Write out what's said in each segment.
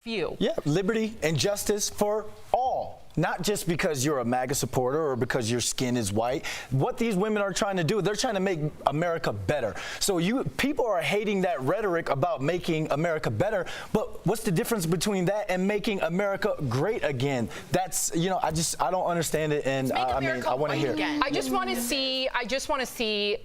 few. Yeah, liberty and justice for all. Not just because you're a MAGA supporter or because your skin is white. What these women are trying to do, they're trying to make America better. So people are hating that rhetoric about making America better, but what's the difference between that and making America great again? That's, I don't understand it, and I want to hear it. I just want to see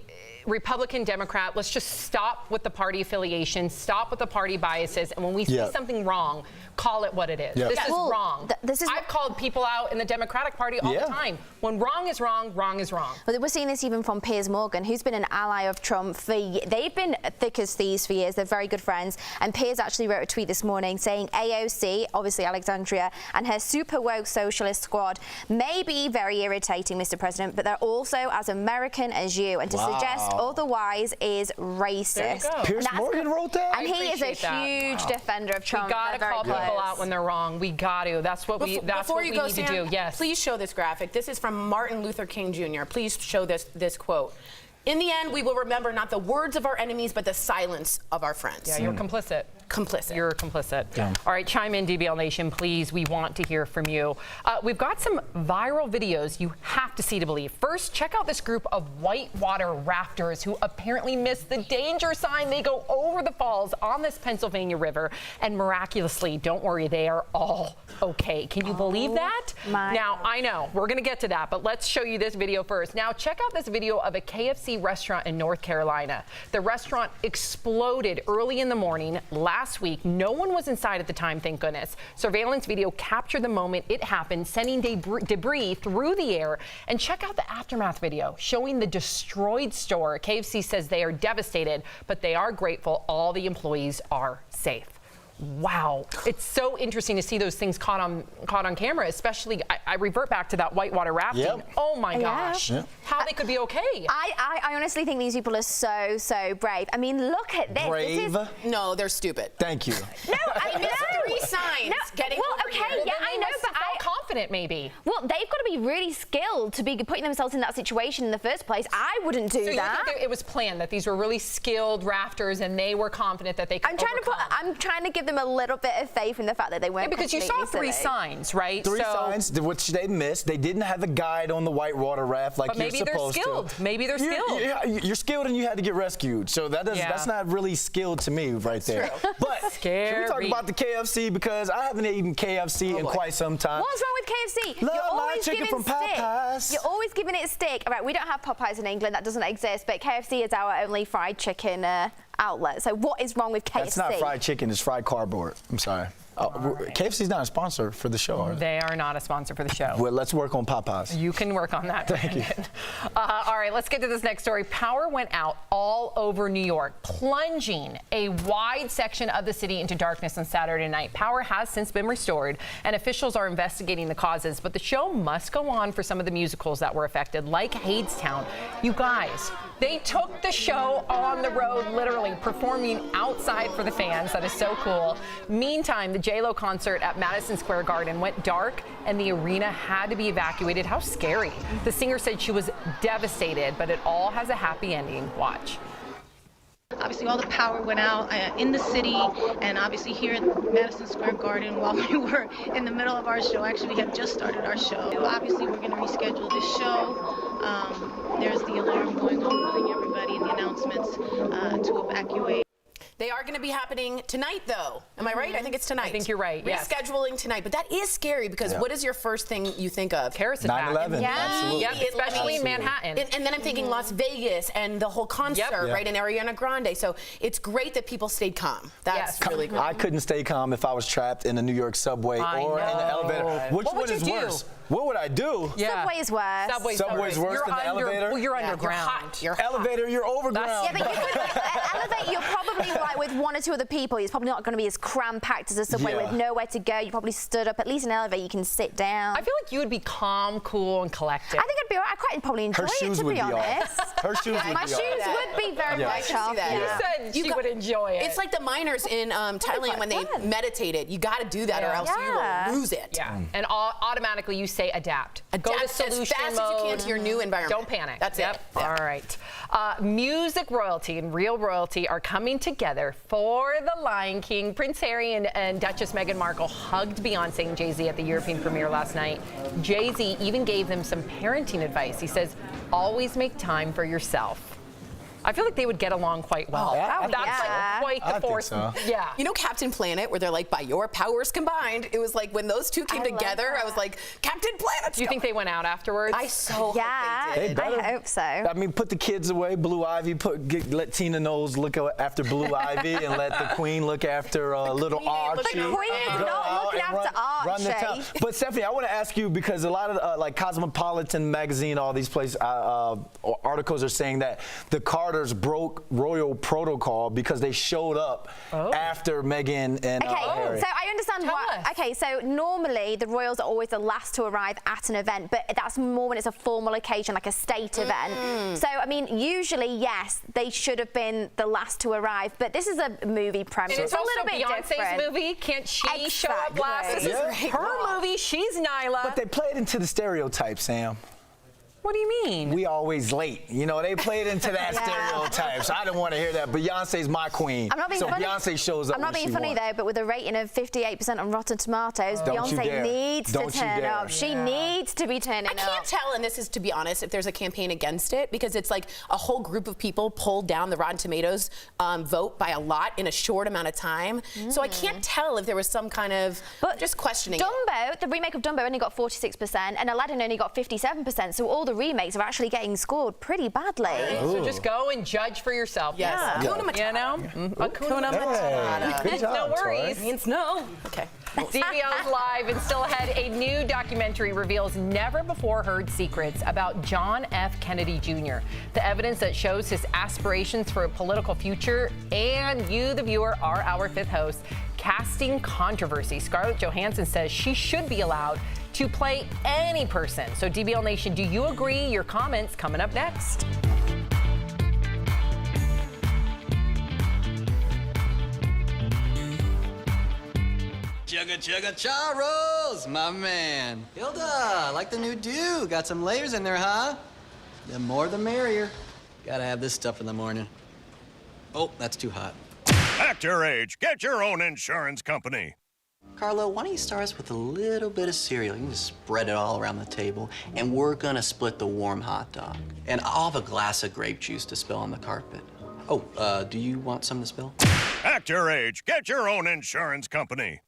Republican, Democrat, let's just stop with the party affiliation, stop with the party biases, and when we see something wrong, call it what it is. This is wrong. I've called people out in the Democratic Party all the time. When wrong is wrong, wrong is wrong. But we're seeing this even from Piers Morgan, who's been an ally of Trump they've been thick as thieves for years. They're very good friends. And Piers actually wrote a tweet this morning saying AOC, obviously Alexandria, and her super woke socialist squad may be very irritating, Mr. President, but they're also as American as you. And to suggest otherwise is racist. Piers Morgan wrote that? And he is a huge defender of Trump. We gotta call people out when they're wrong. We got to. That's what we need to do. Yes. Please show this graphic. This is from Martin Luther King Jr. Please show this quote. In the end, we will remember not the words of our enemies, but the silence of our friends. Yeah, you're complicit. You're complicit. Yeah. All right, chime in, DBL Nation, please. We want to hear from you. We've got some viral videos you have to see to believe. First, check out this group of whitewater rafters who apparently missed the danger sign. They go over the falls on this Pennsylvania River, and miraculously, don't worry, they are all okay. Can you believe that? Now, I know, we're going to get to that, but let's show you this video first. Now, check out this video of a KFC restaurant in North Carolina. The restaurant exploded early in the morning last week. No one was inside at the time, thank goodness. Surveillance video captured the moment it happened, sending debris through the air. And check out the aftermath video showing the destroyed store. KFC says they are devastated, but they are grateful all the employees are safe. Wow, it's so interesting to see those things caught on camera, especially I revert back to that whitewater rafting. Oh my gosh, how they could be okay. I honestly think these people are so brave. I mean, look at this. Brave? No, they're stupid. Thank you. No, I mean, 3 signs getting over here. Yeah, I know, but confident maybe. Well, they've got to be really skilled to be putting themselves in that situation in the first place. I wouldn't do that. You think it was planned that these were really skilled rafters and they were confident that they could I'm trying to give them a little bit of faith in the fact that they weren't. Because you saw 3 signs, right? 3 signs, which they missed. They didn't have a guide on the whitewater raft like you're supposed to. Maybe they're skilled. You're skilled and you had to get rescued. So that's not really skilled to me right there. But can we talk about the KFC, because I haven't eaten KFC in quite some time. What's wrong with KFC? You're always chicken from Popeyes. You're always giving it stick. All right, we don't have Popeyes in England. That doesn't exist. But KFC is our only fried chicken outlet. So what is wrong with KFC? That's not fried chicken. It's fried cardboard. I'm sorry. KFC's not a sponsor for the show, are they? They are not a sponsor for the show. Well, let's work on Popeyes. You can work on that. Thank you. All right, let's get to this next story. Power went out all over New York, plunging a wide section of the city into darkness on Saturday night. Power has since been restored, and officials are investigating the causes, but the show must go on for some of the musicals that were affected, like Hadestown. You guys, they took the show on the road, literally performing outside for the fans. That is so cool. Meantime, the J-Lo concert at Madison Square Garden went dark and the arena had to be evacuated. How scary. The singer said she was devastated, but it all has a happy ending. Watch. Obviously, all the power went out in the city, and obviously here at Madison Square Garden while we were in the middle of our show. Actually, we had just started our show. Obviously, we're going to reschedule this show. There's the alarm going on, telling everybody in the announcements to evacuate. They are going to be happening tonight, though. Am I right? I think it's tonight. I think you're right, yes. Rescheduling tonight. But that is scary, because what is your first thing you think of? Terrorist attack. 9/11. Absolutely. Yep, especially in Manhattan. And then I'm thinking Las Vegas and the whole concert, right, and Ariana Grande. So it's great that people stayed calm. That's really good. I couldn't stay calm if I was trapped in a New York subway or in the elevator. Which one is worse? What would I do? Subway is worse. Subway's worse than the elevator? Well, you're underground. You're hot. Elevator, you're overground. Yeah, but you could, elevator, you're probably like with 1 or 2 other people. It's probably not going to be as cram-packed as a subway with nowhere to go. You probably stood up. At least in an elevator, you can sit down. I feel like you would be calm, cool, and collected. I think I'd be all right. I quite probably enjoy it, to be honest. Her shoes would be My shoes would be very much off. You said she would enjoy it. It's like the miners in Thailand when they meditated. You got to do that or else you will lose it. Yeah. And automatically you say adapt. Go to solution as fast mode. as you can to your new environment. Don't panic. That's it. All right. Music royalty and real royalty are coming together for The Lion King. Prince Harry and Duchess Meghan Markle hugged Beyonce and Jay-Z at the European premiere last night. Jay-Z even gave them some parenting advice. He says, always make time for yourself. I feel like they would get along quite well. Oh, That's yeah. like quite the force. So. Yeah. You know Captain Planet, where they're like, by your powers combined. It was like when those two came together, I was like, Captain Planet. Do you think they went out afterwards? I so hope Yeah, they did. I hope so. I mean, put the kids away. Blue Ivy, let Tina Knowles look after Blue Ivy, and let the Queen look after little Queen ain't Archie. looking The Queen is Go not out looking and after run the Archie. town. But Stephanie, I want to ask you, because a lot of like Cosmopolitan magazine, all these places, articles are saying that the Carters broke royal protocol because they showed up after Meghan and Harry. So I understand Tell why. us. Okay, so normally the royals are always the last to arrive at an event, but that's more when it's a formal occasion, like a state event. So I mean, usually yes, they should have been the last to arrive, but this is a movie premiere. And it's a also little bit Beyonce's different. movie. Can't she show up Exactly. last? This is her movie. She's Nyla. But they played into the stereotype, Sam. What do you mean? We always late. You know, they played into that stereotype. So I didn't want to hear that. Beyonce's my queen. I'm not being so funny. Beyonce shows up I'm not when being she funny wants. though, but with a rating of 58% on Rotten Tomatoes, Don't you Beyonce dare. needs Don't to you turn dare. up. She needs to be turning I up. can't tell, and this is to be honest, if there's a campaign against it, because it's like a whole group of people pulled down the Rotten Tomatoes vote by a lot in a short amount of time. So I can't tell if there was some kind of just questioning. Dumbo, the remake of Dumbo only got 46%, and Aladdin only got 57%. So all the remakes are actually getting scored pretty badly. So just go and judge for yourself. Yes. Yeah. Hakuna Matata. You know? Hakuna Matata. Good job, No worries. Means no. Okay. DBL's live and still ahead. A new documentary reveals never before heard secrets about John F. Kennedy Jr. The evidence that shows his aspirations for a political future, and you, the viewer, are our fifth host. Casting controversy. Scarlett Johansson says she should be allowed to play any person. So DBL Nation, do you agree? Your comments coming up next. Chugga chugga Charles, my man. Hilda, like the new do. Got some layers in there, huh? The more the merrier. Gotta have this stuff in the morning. Oh, that's too hot. Act your age. Get your own insurance company. Carlo, why don't you start us with a little bit of cereal? You can just spread it all around the table, and we're gonna split the warm hot dog. And I'll have a glass of grape juice to spill on the carpet. Oh, do you want some to spill? Act your age. Get your own insurance company.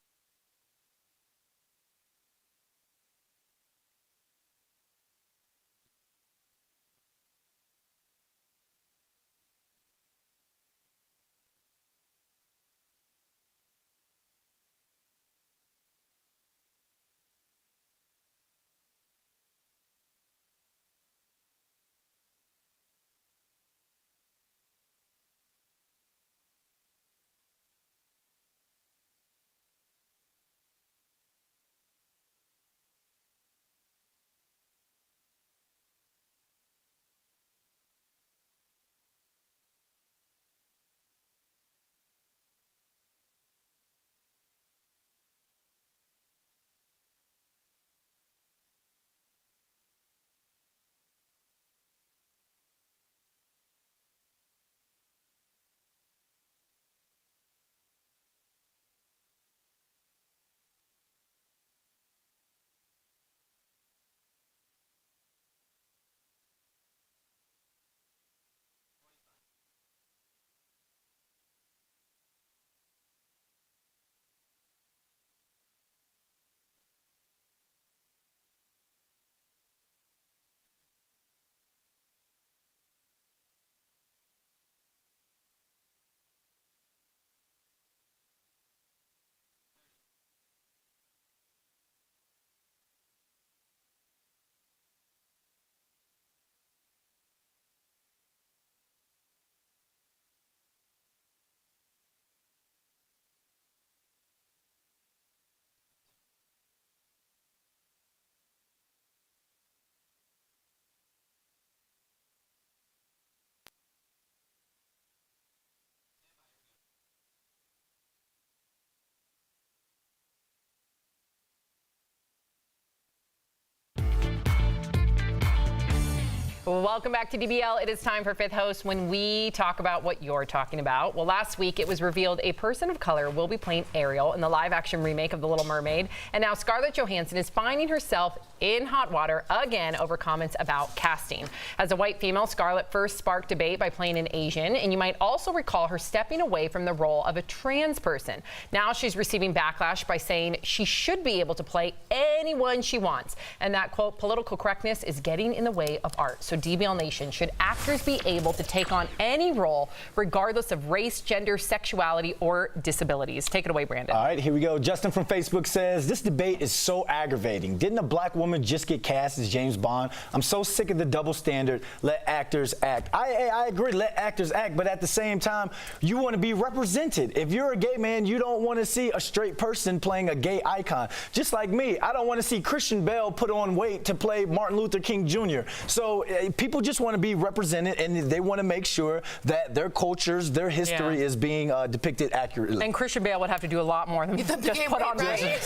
Welcome back to DBL. It is time for Fifth Host when we talk about what you're talking about. Well, last week it was revealed a person of color will be playing Ariel in the live-action remake of The Little Mermaid. And now Scarlett Johansson is finding herself in hot water again over comments about casting. As a white female, Scarlett first sparked debate by playing an Asian, and you might also recall her stepping away from the role of a trans person. Now she's receiving backlash by saying she should be able to play anyone she wants, and that, quote, political correctness is getting in the way of art. So DBL Nation, should actors be able to take on any role regardless of race, gender, sexuality, or disabilities? Take it away, Brandon. All right, here we go. Justin from Facebook says, this debate is so aggravating. Didn't a black woman just get cast as James Bond? I'm so sick of the double standard. Let actors act. I agree, let actors act, but at the same time, you want to be represented. If you're a gay man, you don't want to see a straight person playing a gay icon. Just like me, I don't want to see Christian Bale put on weight to play Martin Luther King Jr. So people just want to be represented, and they want to make sure that their cultures, their history is being depicted accurately. And Christian Bale would have to do a lot more than just put on right?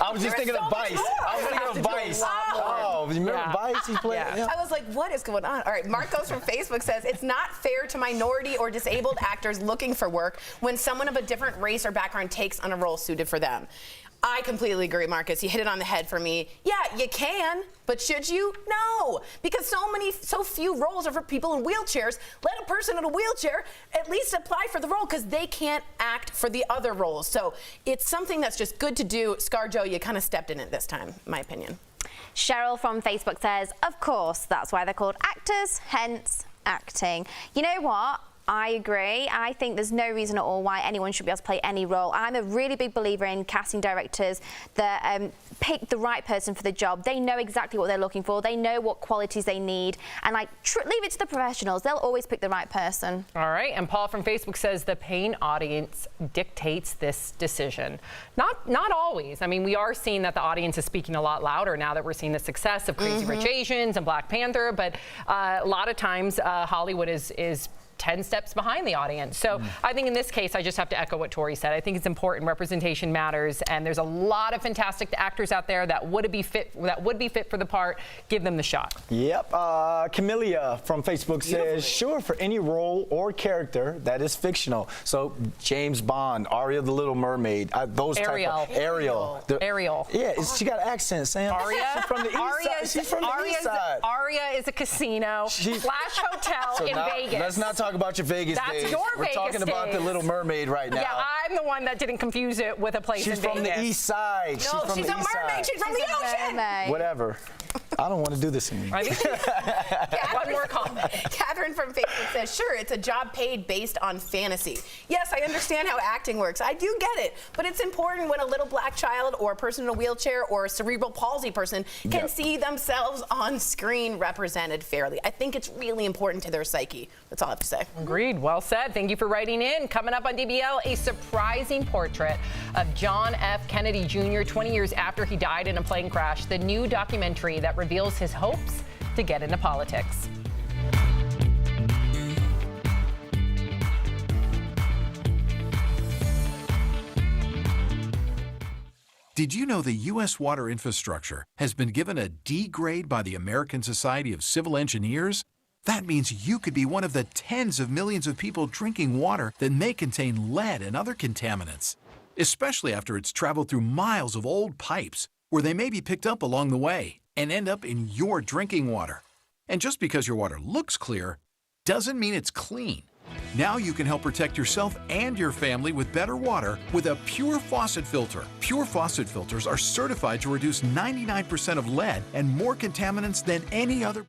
I was just thinking of Vice. I was thinking of Vice. Oh, you remember Vice? He played. Yeah. I was like, what is going on? All right, Marcos from Facebook says, it's not fair to minority or disabled actors looking for work when someone of a different race or background takes on a role suited for them. I completely agree, Marcus. You hit it on the head for me. Yeah, you can, but should you? No, because so few roles are for people in wheelchairs. Let a person in a wheelchair at least apply for the role because they can't act for the other roles. So it's something that's just good to do. ScarJo, you kind of stepped in it this time, in my opinion. Cheryl from Facebook says, of course, that's why they're called actors, hence acting. You know what? I agree. I think there's no reason at all why anyone should be able to play any role. I'm a really big believer in casting directors that pick the right person for the job. They know exactly what they're looking for. They know what qualities they need. And like, leave it to the professionals. They'll always pick the right person. All right. And Paul from Facebook says the paying audience dictates this decision. Not always. I mean, we are seeing that the audience is speaking a lot louder now that we're seeing the success of Crazy Rich Asians and Black Panther. But a lot of times Hollywood is 10 steps behind the audience. So I think in this case, I just have to echo what Tori said. I think it's important. Representation matters, and there's a lot of fantastic actors out there that would be fit for the part. Give them the shot. Yep. Camellia from Facebook says, sure, for any role or character that is fictional. So James Bond, Aria the Little Mermaid, those Ariel. type of Ariel. Ariel. Yeah, she got an accent, Sam. Aria. She's from the east side. She's from the east side. Aria is a casino slash hotel in Vegas. Let's not talk about your Vegas That's days. your We're Vegas talking about the days. Little Mermaid right now. Yeah, I'm the one that didn't confuse it with a place in She's Vegas. from the east side. No, she's a mermaid. She's from the ocean. Whatever. I don't want to do this anymore. One more comment. Catherine from Facebook says, sure, it's a job paid based on fantasy. Yes, I understand how acting works. I do get it. But it's important when a little black child or a person in a wheelchair or a cerebral palsy person can see themselves on screen represented fairly. I think it's really important to their psyche. That's all I have to say. Agreed. Well said. Thank you for writing in. Coming up on DBL, a surprising portrait of John F. Kennedy Jr. 20 years after he died in a plane crash. The new documentary that reveals his hopes to get into politics. Did you know the U.S. water infrastructure has been given a D grade by the American Society of Civil Engineers? That means you could be one of the tens of millions of people drinking water that may contain lead and other contaminants, especially after it's traveled through miles of old pipes where they may be picked up along the way and end up in your drinking water. And just because your water looks clear doesn't mean it's clean. Now you can help protect yourself and your family with better water with a Pure Faucet filter. Pure Faucet filters are certified to reduce 99% of lead and more contaminants than any other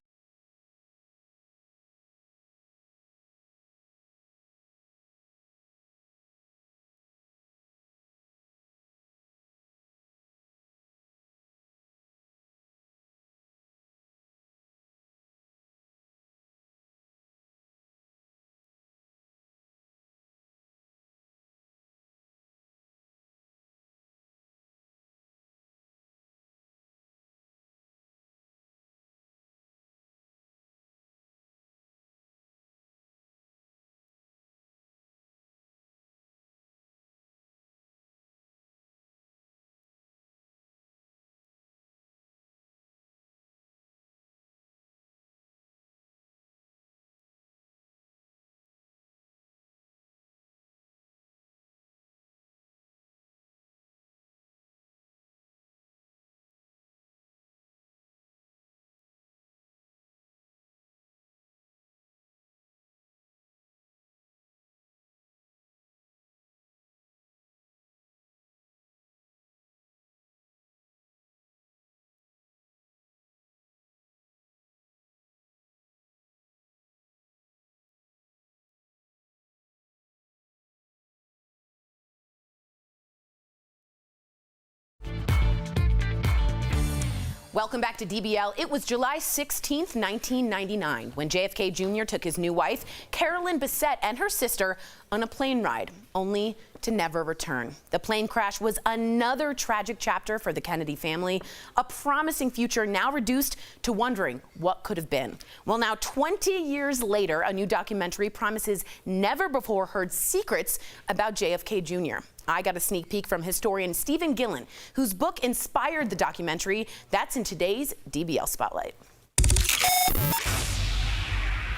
Welcome back to DBL. It was July 16th, 1999, when JFK Jr. took his new wife, Carolyn Bessette, and her sister on a plane ride, only to never return. The plane crash was another tragic chapter for the Kennedy family, a promising future now reduced to wondering what could have been. Well, now 20 years later, a new documentary promises never-before-heard secrets about JFK Jr. I got a sneak peek from historian Stephen Gillen, whose book inspired the documentary. That's in today's DBL Spotlight.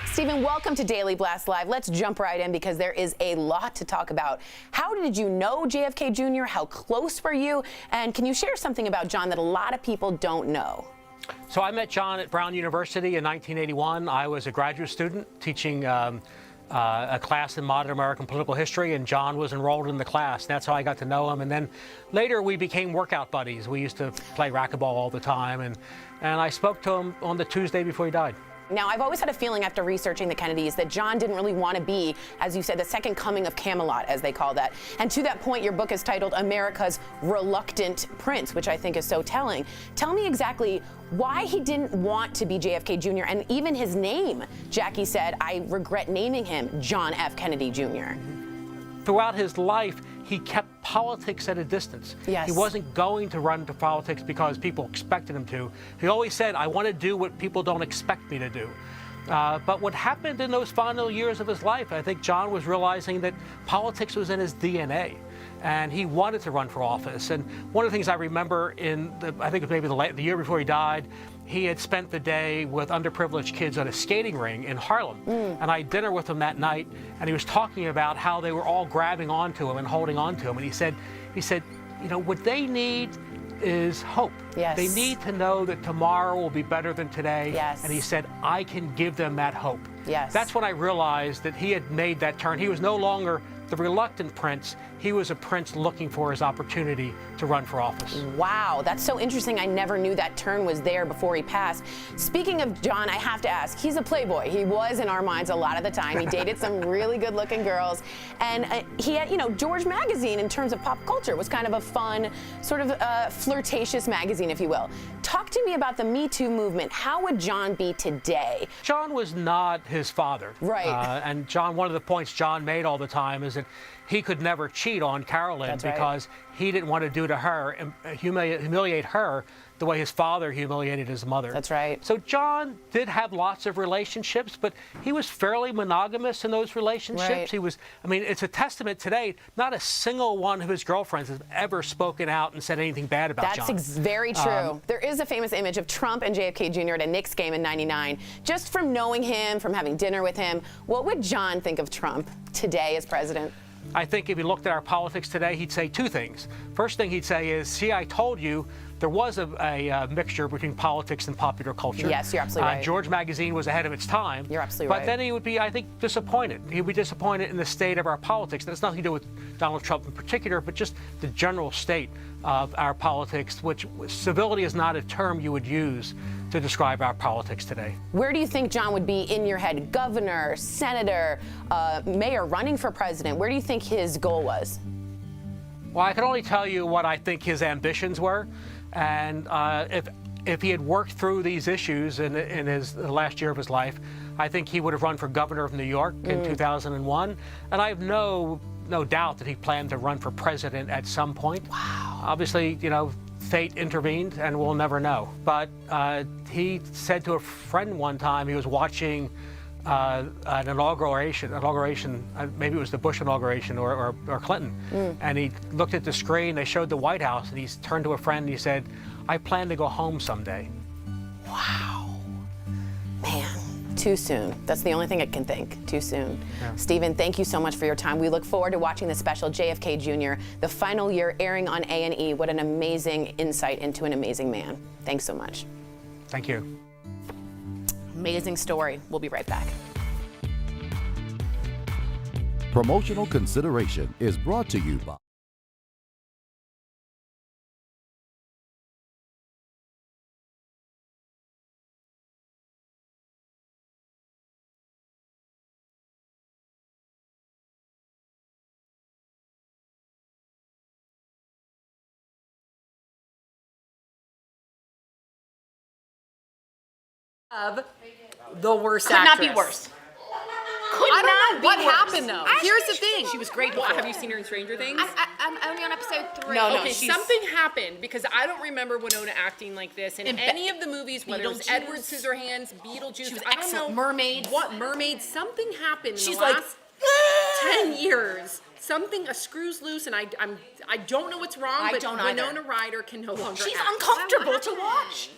Stephen, welcome to Daily Blast Live. Let's jump right in because there is a lot to talk about. How did you know JFK Jr.? How close were you? And can you share something about John that a lot of people don't know? So I met John at Brown University in 1981. I was a graduate student teaching a class in modern American political history, and John was enrolled in the class. That's how I got to know him. And then later we became workout buddies. We used to play racquetball all the time, and I spoke to him on the Tuesday before he died. Now, I've always had a feeling after researching the Kennedys that John didn't really want to be, as you said, the second coming of Camelot, as they call that. And to that point, your book is titled America's Reluctant Prince, which I think is so telling. Tell me exactly why he didn't want to be JFK Jr. and even his name. Jackie said, I regret naming him John F. Kennedy Jr. Throughout his life, he kept politics at a distance. Yes. He wasn't going to run into politics because people expected him to. He always said, I want to do what people don't expect me to do. But what happened in those final years of his life, I think John was realizing that politics was in his DNA. And he wanted to run for office. And one of the things I remember I think it was maybe the year before he died, he had spent the day with underprivileged kids on a skating ring in Harlem. And I had dinner with him that night, and he was talking about how they were all grabbing onto him and holding onto him. And he said, you know, what they need is hope. Yes. They need to know that tomorrow will be better than today. Yes. And he said, I can give them that hope. Yes. That's when I realized that he had made that turn. He was no longer the reluctant prince. He was a prince looking for his opportunity to run for office. Wow, that's so interesting. I never knew that turn was there before he passed. Speaking of John, I have to ask, he's a playboy. He was in our minds a lot of the time. He dated some really good looking girls. And he had, you know, George Magazine in terms of pop culture was kind of a fun, sort of flirtatious magazine, if you will. Talk to me about the Me Too movement. How would John be today? John was not his father. Right. And John, one of the points John made all the time is that he could never cheat on Carolyn. That's because he didn't want to do to her, humiliate her the way his father humiliated his mother. That's right. So John did have lots of relationships, but he was fairly monogamous in those relationships. Right. He was, I mean, it's a testament today, not a single one of his girlfriends has ever spoken out and said anything bad about John. That's very true. There is a famous image of Trump and JFK Jr. at a Knicks game in '99. Just from knowing him, from having dinner with him, what would John think of Trump today as president? I think if he looked at our politics today, he'd say two things. First thing he'd say is, see, I told you there was a mixture between politics and popular culture. Yes, you're absolutely right. George Magazine was ahead of its time. You're absolutely right. But then he would be, I think, disappointed. He would be disappointed in the state of our politics. That has nothing to do with Donald Trump in particular, but just the general state of our politics, which civility is not a term you would use to describe our politics today. Where do you think John would be in your head? Governor, senator, mayor, running for president? Where do you think his goal was? Well, I can only tell you what I think his ambitions were. And if he had worked through these issues in the last year of his life, I think he would have run for governor of New York in 2001. And I have no doubt that he planned to run for president at some point. Wow. Obviously, you know, fate intervened, and we'll never know. But he said to a friend one time, he was watching an inauguration, maybe it was the Bush inauguration or Clinton, and he looked at the screen, they showed the White House, and he turned to a friend and he said, I plan to go home someday. Wow. Man, too soon. That's the only thing I can think. Too soon. Yeah. Stephen, thank you so much for your time. We look forward to watching the special JFK Jr., the final year airing on A&E. What an amazing insight into an amazing man. Thanks so much. Thank you. Amazing story. We'll be right back. Promotional consideration is brought to you by Of the worst Could not actress. be worse. I don't know what happened though. Here's the thing. She was great Well, before. have you seen her in Stranger Things? I'm only on episode 3. No, Okay, she's- something happened because I don't remember Winona acting like this in any of the movies, whether it was Beetlejuice. Edward Scissorhands, Beetlejuice. She was I don't excellent. know Mermaids. What mermaid? Something happened in She's the like, last 10 years. Something, a screw's loose, and I don't know what's wrong. I but don't either. Winona Ryder can no longer. She's act. uncomfortable to watch.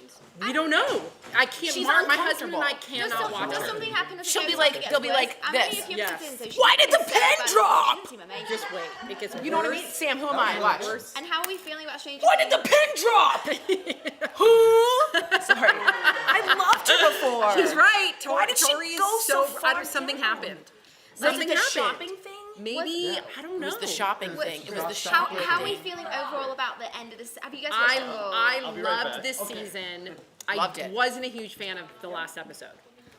We don't know. I can't. She's Mark, my husband and I uncomfortable. cannot watch Does her. something happen? She'll be like, they'll be like this. Yes. Why did the pen drop? Just wait. It gets You know what I mean? Sam, who am I? Watch. And how are we feeling about Stranger Why Things? did the pen drop? Who? Sorry. I loved her before. She's right. Why did she Tori is go so I far don't, something down? happened. Was it Something the happened. shopping thing? Maybe I don't know. It was the shopping thing. It was the How shopping are we thing. feeling overall about the end of this? Have you guys watched it? I loved this season. Loved I it. wasn't a huge fan of the last episode.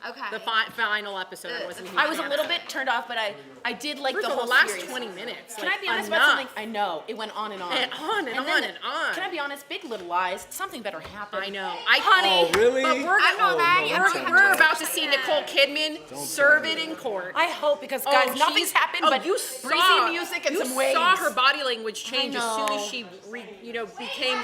Okay. The final episode, I wasn't a huge I was a fan little of. bit turned off, but I did like First the of all, whole the last series. 20 minutes. Can like, I be honest enough. about something? I know it went on and on. And on and on then- and on. Can I be honest? Big Little Lies. Something better happened. I know. Honey. Really? But we're, I'm not mad yet. we're about to see Nicole Kidman serve it in court. I hope because guys, nothing's happened but you breezy saw, music and you some waves. saw her body language change as soon as know. she, became,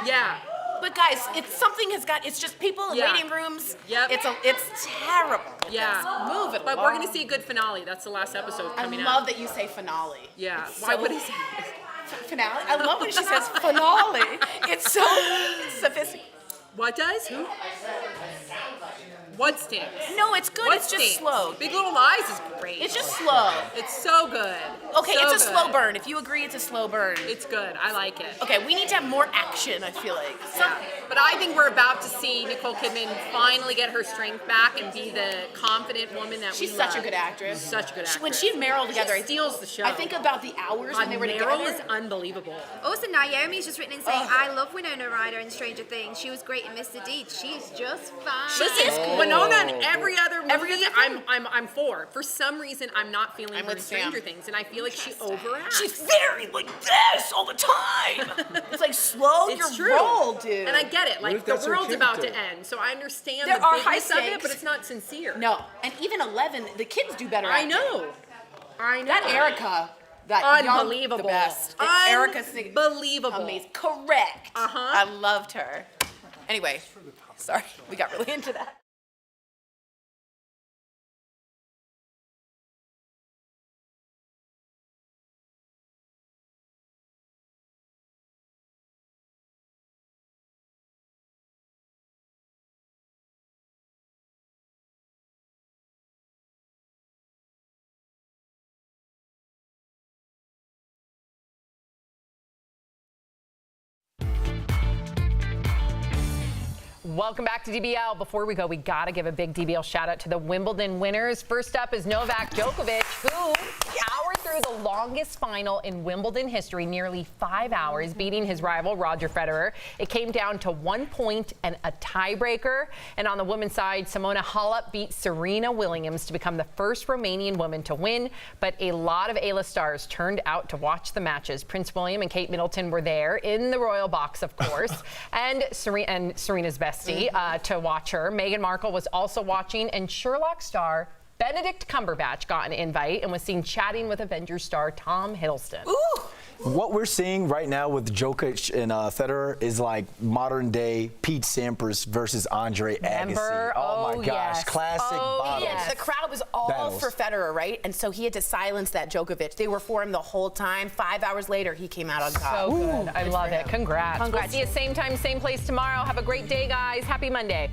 yeah. But guys, it's just people in Yeah. waiting rooms. Yep. It's terrible. Yeah. Move it But along. we're going to see a good finale. That's the last episode I coming out. love that you say finale. Yeah. It's Why so- would he say Finale? I love when she says finale. It's so sophisticated. What does? Who? What stinks? No, it's good. What It's just stinks? slow. Big Little Lies is great. It's just slow. It's so good. Okay, So it's a good. slow burn. If you agree, it's a slow burn. It's good. I like it. Okay, we need to have more action, I feel like. Yeah. But I think we're about to see Nicole Kidman finally get her strength back and be the confident woman that She's we such love. a good actress. Such a good actress. When she and Meryl together, she steals the show. I think about the hours when they were Meryl together. is unbelievable. Also, Naomi's just written in saying, I love Winona Ryder in Stranger Things. She was great in Mr. Deed. She's just fine. Listen, Winona and every other movie, Every other I'm for. For some reason, I'm not feeling I'm her in with Sam. Stranger Things, and I feel like she overacts. She's very like this all the time. It's like slow It's your true. roll, dude. And I get it. Like, if the that's her world's about to character? end, so I understand There the are high bigness of it, stakes. but it's not sincere. No, and even 11, the kids do better. I acting. know. I know. That Erica, that young, Unbelievable. the best. Erica's singing. Unbelievable. Amazing. Correct. Uh-huh. I loved her. Anyway, sorry, we got really into that. Welcome back to DBL. Before we go, we got to give a big DBL shout out to the Wimbledon winners. First up is Novak Djokovic, who powered through the longest final in Wimbledon history, nearly 5 hours, beating his rival Roger Federer. It came down to 1 point and a tiebreaker. And on the women's side, Simona Halep beat Serena Williams to become the first Romanian woman to win. But a lot of A-list stars turned out to watch the matches. Prince William and Kate Middleton were there in the royal box, of course, and Serena's bestie to watch her. Meghan Markle was also watching, and Sherlock star Benedict Cumberbatch got an invite and was seen chatting with Avengers star Tom Hiddleston. Ooh. What we're seeing right now with Djokovic and Federer is like modern day Pete Sampras versus Andre Remember? Agassi. Oh my Oh, gosh, yes. classic Oh, battles. yes. The crowd was all Battles. for Federer, right? And so he had to silence that Djokovic. They were for him the whole time. 5 hours later, he came out on top. So good. I love it. Congrats. Congrats. We'll see you same time, same place tomorrow. Have a great day, guys. Happy Monday.